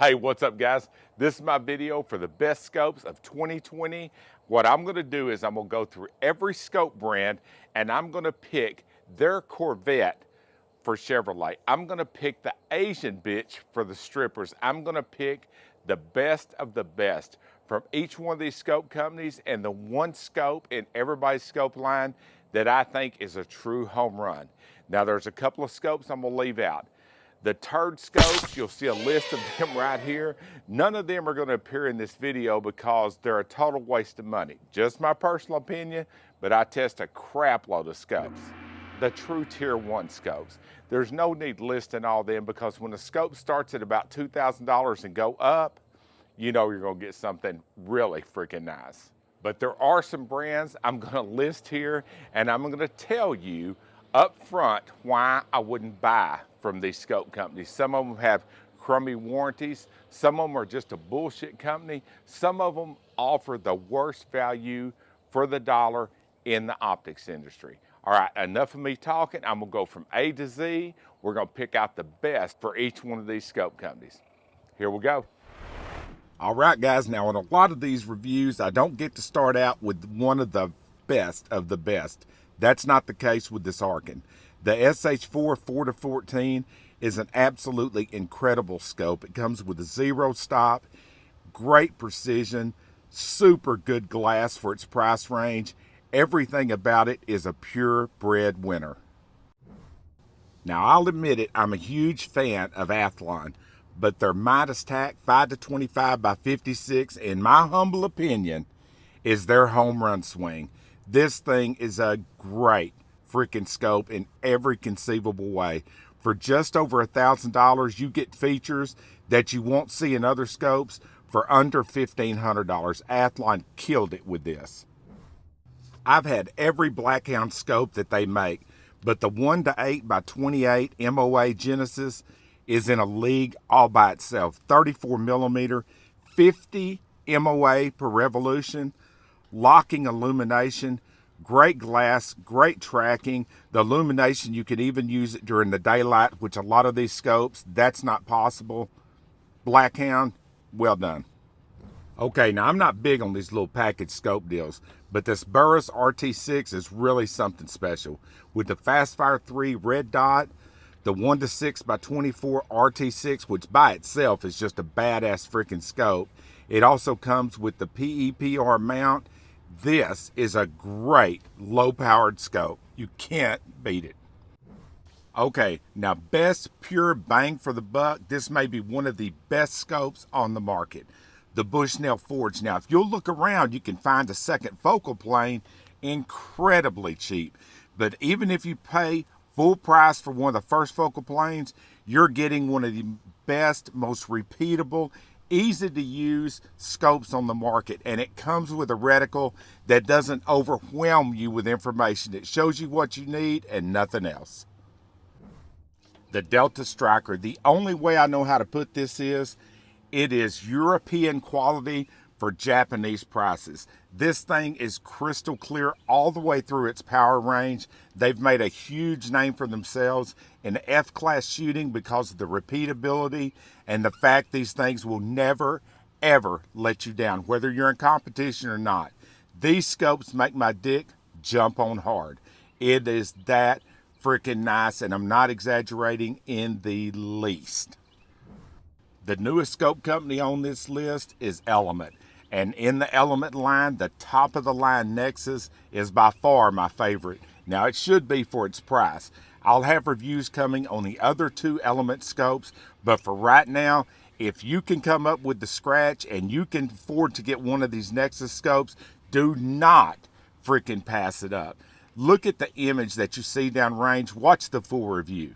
Hey, what's up guys? This is my video for the best scopes of 2020. What I'm gonna do is I'm gonna go through every scope brand and I'm gonna pick their Corvette for Chevrolet. I'm gonna pick the Asian bitch for the strippers. I'm gonna pick the best of the best from each one of these scope companies, and the one scope in everybody's scope line that I think is a true home run. Now there's a couple of scopes I'm gonna leave out. The turd scopes, you'll see a list of them right here. None of them are going to appear in this video because they're a total waste of money. Just my personal opinion, but I test a crap load of scopes. The true tier 1 scopes. There's no need listing all them because when a scope starts at about $2,000 and go up, you know you're going to get something really freaking nice. But there are some brands I'm going to list here, and I'm going to tell you up front why I wouldn't buy from these scope companies. Some of them have crummy warranties. Some of them are just a bullshit company. Some of them offer the worst value for the dollar in the optics industry. All right, enough of me talking. I'm gonna go from A to Z. We're gonna pick out the best for each one of these scope companies. Here we go. All right, guys, now in a lot of these reviews, I don't get to start out with one of the best of the best. That's not the case with this Arken. The SH4 4-14 is an absolutely incredible scope. It comes with a zero stop, great precision, super good glass for its price range. Everything about it is a purebred winner. Now, I'll admit it, I'm a huge fan of Athlon, but their Midas TAC 5-25 by 56, in my humble opinion, is their home run swing. This thing is a great freaking scope in every conceivable way. For just over $1,000, you get features that you won't see in other scopes for under $1,500. Athlon killed it with this. I've had every Blackhound scope that they make, but the 1-8 by 28 MOA Genesis is in a league all by itself. 34 millimeter, 50 MOA per revolution, locking illumination, great glass, great tracking. The illumination, you can even use it during the daylight, which a lot of these scopes, that's not possible. Blackhound, well done. Okay, now I'm not big on these little package scope deals, but this Burris RT6 is really something special. With the Fastfire 3 red dot, the 1-6 by 24 RT6, which by itself is just a badass freaking scope. It also comes with the PEPR mount. This is a great low-powered scope. You can't beat it. Okay, now best pure bang for the buck. This may be one of the best scopes on the market. The Bushnell Forge. Now, if you'll look around, you can find a second focal plane incredibly cheap. But even if you pay full price for one of the first focal planes, you're getting one of the best, most repeatable, easy to use scopes on the market, and it comes with a reticle that doesn't overwhelm you with information. It shows you what you need and nothing else. The Delta Striker, the only way I know how to put this is, it is European quality for Japanese prices. This thing is crystal clear all the way through its power range. They've made a huge name for themselves in F-class shooting because of the repeatability and the fact these things will never, ever let you down, whether you're in competition or not. These scopes make my dick jump on hard. It is that freaking nice, and I'm not exaggerating in the least. The newest scope company on this list is Element. And in the Element line, the top of the line Nexus is by far my favorite. Now, it should be for its price. I'll have reviews coming on the other two Element scopes, but for right now, if you can come up with the scratch and you can afford to get one of these Nexus scopes, do not freaking pass it up. Look at the image that you see downrange. Watch the full review.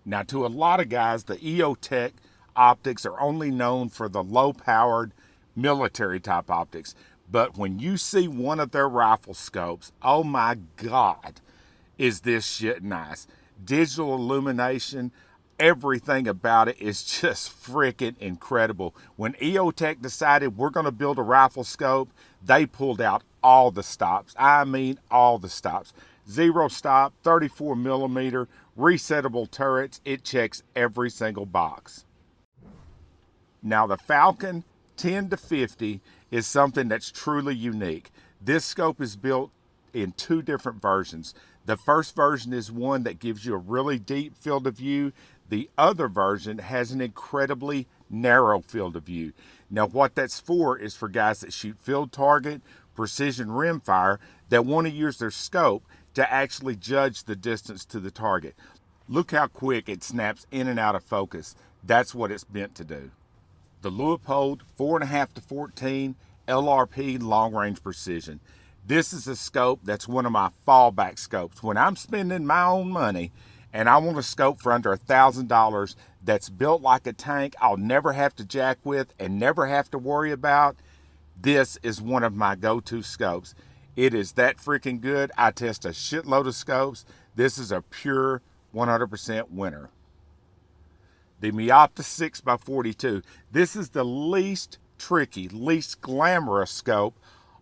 Now, to a lot of guys, the EOTech optics are only known for the low-powered military type optics, but when you see one of their rifle scopes, oh my God, is this shit nice. Digital illumination, everything about it is just freaking incredible. When EOTech decided we're going to build a rifle scope, they pulled out all the stops. I mean all the stops. Zero stop, 34 millimeter, resettable turrets. It checks every single box. Now the Falcon 10 to 50 is something that's truly unique. This scope is built in two different versions. The first version is one that gives you a really deep field of view. The other version has an incredibly narrow field of view. Now what that's for is for guys that shoot field target, precision rimfire, that want to use their scope to actually judge the distance to the target. Look how quick it snaps in and out of focus. That's what it's meant to do. The Leupold 4.5 to 14 LRP long range precision. This is a scope that's one of my fallback scopes. When I'm spending my own money and I want a scope for under $1,000 that's built like a tank, I'll never have to jack with and never have to worry about, this is one of my go-to scopes. It is that freaking good. I test a shitload of scopes. This is a pure 100% winner. The Meopta 6x42. This is the least tricky, least glamorous scope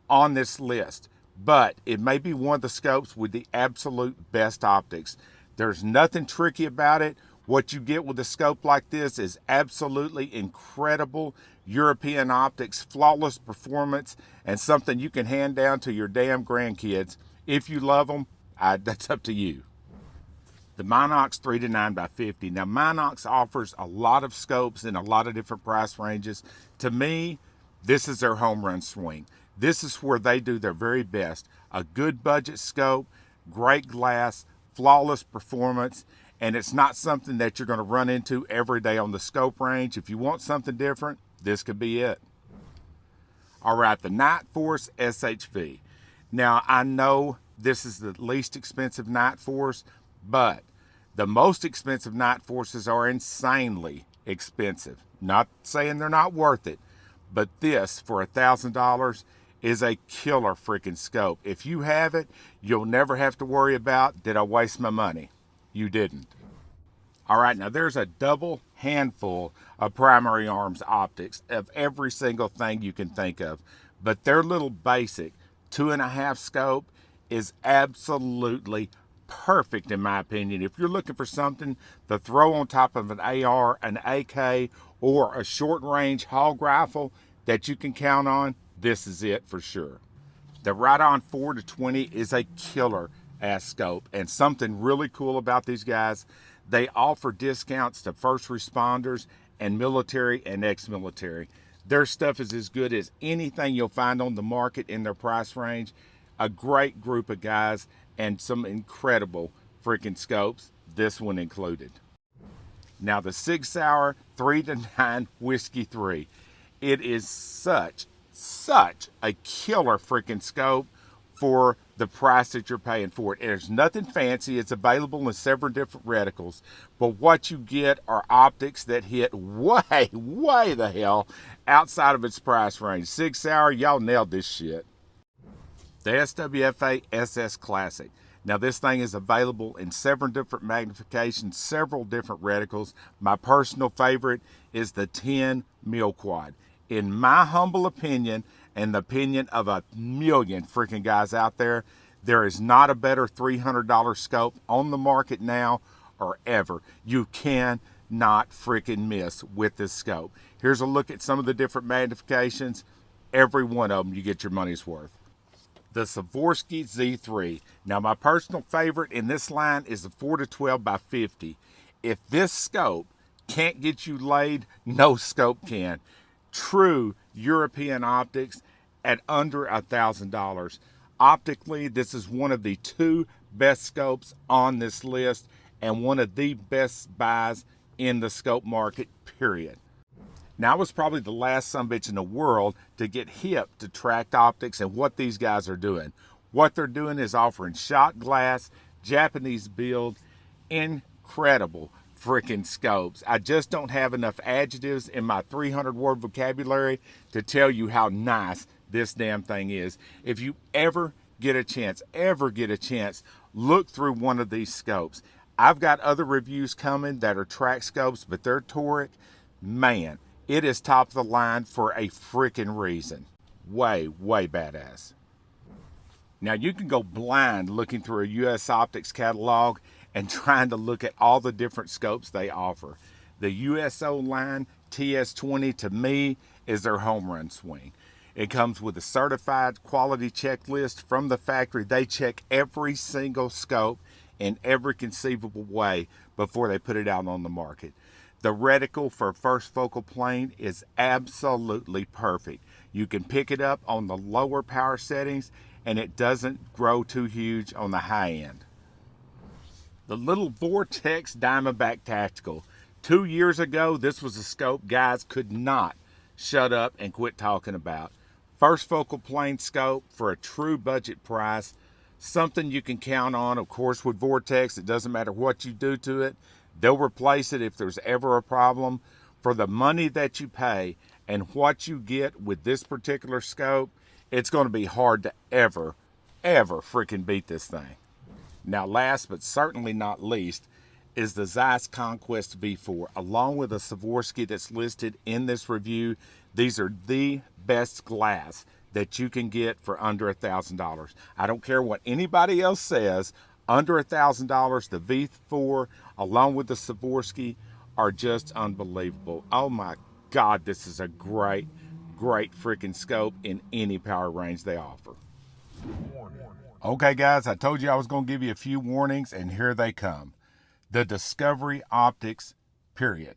on this list, but it may be one of the scopes with the absolute best optics. There's nothing tricky about it. What you get with a scope like this is absolutely incredible European optics, flawless performance, and something you can hand down to your damn grandkids. If you love them, that's up to you. The Minox 3 to 9x50. Now Minox offers a lot of scopes in a lot of different price ranges. To me, this is their home run swing. This is where they do their very best. A good budget scope, great glass, flawless performance, and it's not something that you're going to run into every day on the scope range. If you want something different, this could be it. All right, the Nightforce SHV. Now I know this is the least expensive Nightforce, but the most expensive Nightforces are insanely expensive. Not saying they're not worth it, but this for $1,000 is a killer freaking scope. If you have it, you'll never have to worry about, did I waste my money? You didn't. All right, now there's a double handful of Primary Arms optics of every single thing you can think of, but their little basic 2.5 scope is absolutely perfect in my opinion. If you're looking for something to throw on top of an AR, an AK, or a short range hog rifle that you can count on, this is it for sure. The Rydon 4 to 20 is a killer ass scope, and something really cool about these guys, they offer discounts to first responders and military and ex-military. Their stuff is as good as anything you'll find on the market in their price range. A great group of guys and some incredible freaking scopes, this one included. Now the Sig Sauer 3 to 9 Whiskey 3. It is such a killer freaking scope for the price that you're paying for it. There's nothing fancy. It's available in several different reticles, but what you get are optics that hit way the hell outside of its price range. Sig Sauer, y'all nailed this shit. The SWFA SS Classic. Now this thing is available in several different magnifications, several different reticles. My personal favorite is the 10 mil quad. In my humble opinion, and the opinion of a million freaking guys out there, there is not a better $300 scope on the market now or ever. You cannot freaking miss with this scope. Here's a look at some of the different magnifications. Every one of them you get your money's worth. The Swarovski Z3. Now my personal favorite in this line is the 4 to 12 by 50. If this scope can't get you laid, no scope can. True European optics at under $1,000. Optically, this is one of the 2 best scopes on this list and one of the best buys in the scope market, period. Now I was probably the last sumbitch in the world to get hip to Tract Optics and what these guys are doing. What they're doing is offering shot glass, Japanese build, incredible freaking scopes. I just don't have enough adjectives in my 300 word vocabulary to tell you how nice this damn thing is. If you ever get a chance, look through one of these scopes. I've got other reviews coming that are Tract scopes, but they're toric. Man, it is top of the line for a freaking reason. Way badass. Now you can go blind looking through a US Optics catalog and trying to look at all the different scopes they offer. The USO line TS20 to me is their home run swing. It comes with a certified quality checklist from the factory. They check every single scope in every conceivable way before they put it out on the market. The reticle for first focal plane is absolutely perfect. You can pick it up on the lower power settings and it doesn't grow too huge on the high end. The little Vortex Diamondback Tactical. 2 years ago, this was a scope guys could not shut up and quit talking about. First focal plane scope for a true budget price. Something you can count on. Of course, with Vortex, it doesn't matter what you do to it. They'll replace it if there's ever a problem. For the money that you pay and what you get with this particular scope, it's going to be hard to ever freaking beat this thing. Now, last but certainly not least is the Zeiss Conquest V4, along with a Swarovski that's listed in this review. These are the best glass that you can get for under $1,000. I don't care what anybody else says, under $1,000, the V4 along with the Swarovski are just unbelievable. Oh my God, this is a great freaking scope in any power range they offer. Okay guys, I told you I was going to give you a few warnings and here they come. The Discovery Optics, period.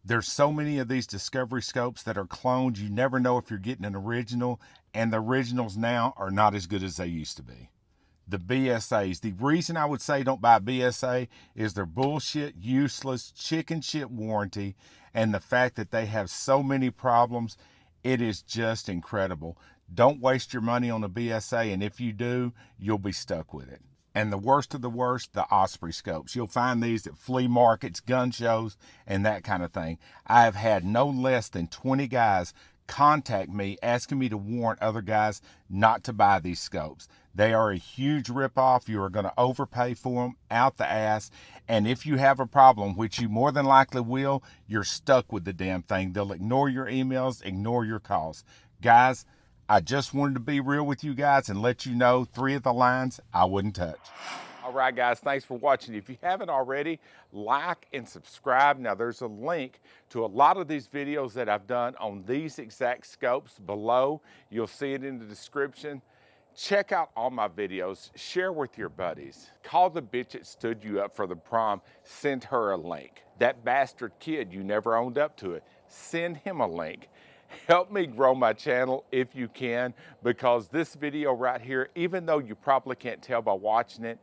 There's so many of these Discovery scopes that are cloned, you never know if you're getting an original, and the originals now are not as good as they used to be. The BSAs, the reason I would say don't buy BSA is their bullshit, useless, chicken shit warranty, and the fact that they have so many problems, it is just incredible. Don't waste your money on a BSA, and if you do, you'll be stuck with it. And the worst of the worst, the Osprey scopes. You'll find these at flea markets, gun shows, and that kind of thing. I have had no less than 20 guys contact me asking me to warn other guys not to buy these scopes. They are a huge ripoff. You are going to overpay for them out the ass. And if you have a problem, which you more than likely will, you're stuck with the damn thing. They'll ignore your emails, ignore your calls. Guys, I just wanted to be real with you guys and let you know 3 of the lines I wouldn't touch. All right, guys, thanks for watching. If you haven't already, like and subscribe. Now, there's a link to a lot of these videos that I've done on these exact scopes below. You'll see it in the description. Check out all my videos. Share with your buddies. Call the bitch that stood you up for the prom. Send her a link. That bastard kid, you never owned up to it. Send him a link. Help me grow my channel if you can, because this video right here, even though you probably can't tell by watching it,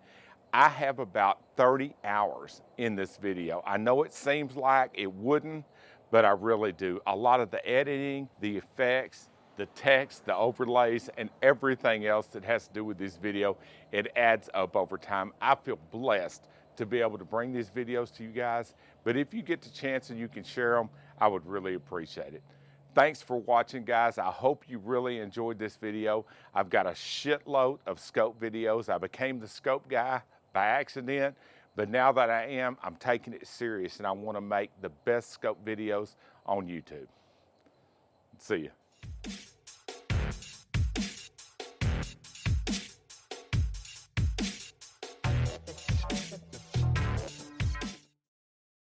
I have about 30 hours in this video. I know it seems like it wouldn't, but I really do. A lot of the editing, the effects, the text, the overlays, and everything else that has to do with this video, it adds up over time. I feel blessed to be able to bring these videos to you guys, but if you get the chance and you can share them, I would really appreciate it. Thanks for watching, guys. I hope you really enjoyed this video. I've got a shitload of scope videos. I became the scope guy by accident, but now that I am, I'm taking it serious and I want to make the best scope videos on YouTube. See ya.